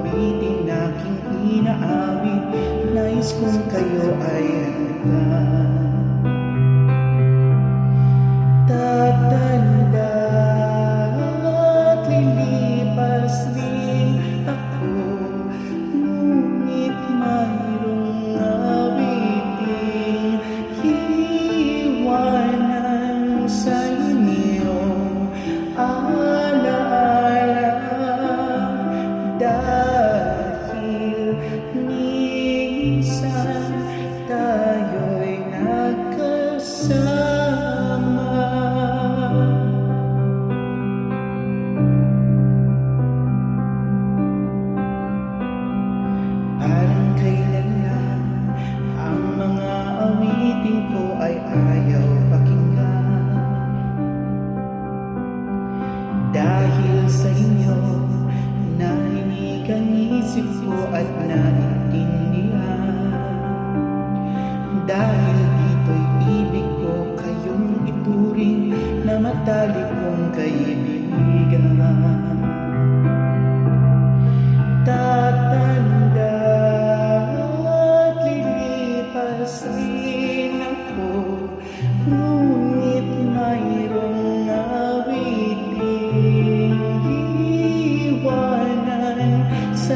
awitin aking inaawit. Nais kong kayo ay handa. Tatanda at lilipas din ako, ngunit mayroong awiting iiwanan sa inyong alaala. Dahil minsan tayo'y nagkasama. Parang kailan lang ang mga awitin ko ay ayaw pakinggan. Dahil sa inyo, narinig ang isip ko at naintindihan. Dahil dito'y ibig ko kayong ituring na matalik kong kaibigan. Tatanda at lilipas din ako, ngunit mayroong awiting iiwanan sa